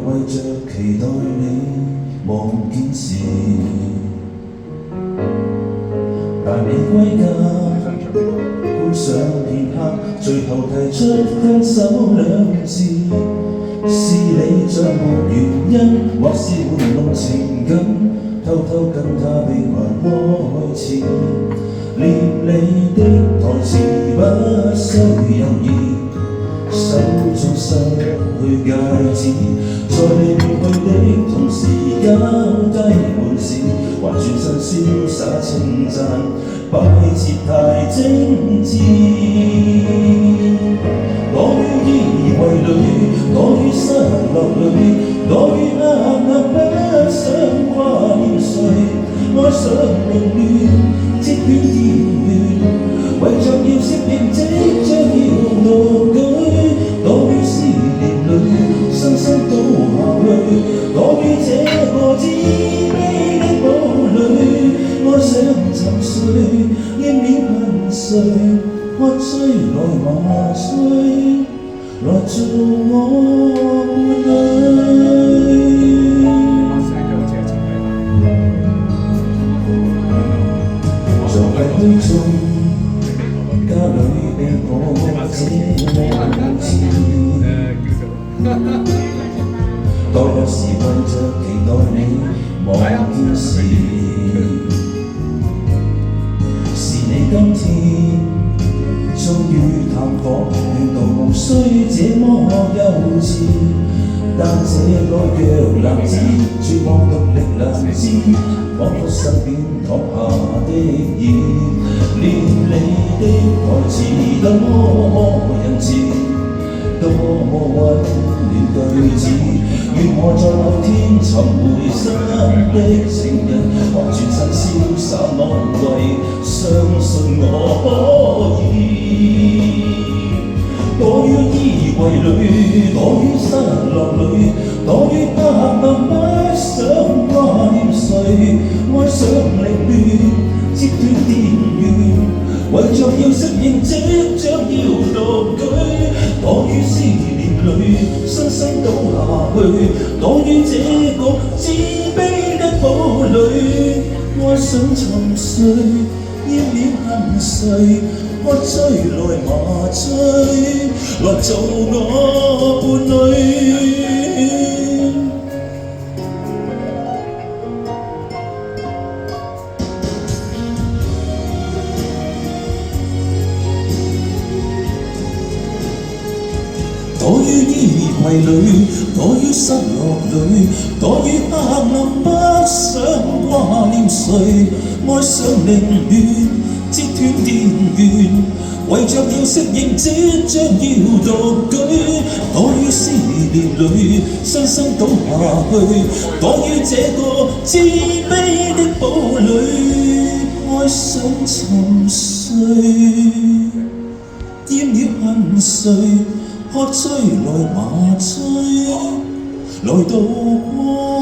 為着期待你望見時，但你歸家觀賞片刻，最後提出分手兩字，是你像無原因，或是玩弄情感，偷偷跟他秘密開始。念你的台詞不需猶豫，手中失去戒指，在你離去的同時交低滿是，還全身瀟灑稱讚，擺設太精緻。躲於衣櫃裏，躲於失落裏，躲於黑暗不想掛念誰，愛上凌亂，即捲厭亂，為着要適應即將要獨居，躲於思念裏，身心倒下去，躲於這個自卑的堡壘，愛想沉睡，應了恨誰，喝醉來麻醉，來做我伴侶。像係虛中家裏的我這麼無知，多有時為着期待你望見時，是你今天終於探訪，勸導無需這麼幼稚，但這個弱男子絕望獨力難支，彷彿身邊躺下的兒，念你的台詞多麼仁慈，多麼溫暖句子，願我在某天尋回心的情人，或全身瀟灑安慰，相信我可以。躲於衣櫃裏，躲於失落裏，躲於黑暗不想掛念誰，愛上凌亂，截斷電源，為着要適應即將要獨居，躲於思念裏，身心倒下去，躲於這個自卑的堡壘，愛想沉睡，厭了恨誰，喝醉來麻醉，來做我伴侶。躲於衣櫃裏，躲於失落裏，躲於黑暗不想掛念誰，愛上凌亂，截斷電源，為着要適應即將要獨居，躲於思念裏，身心倒下去，躲於這個自卑的堡壘，愛想沉睡，厭了恨誰，喝醉來麻醉，來渡過。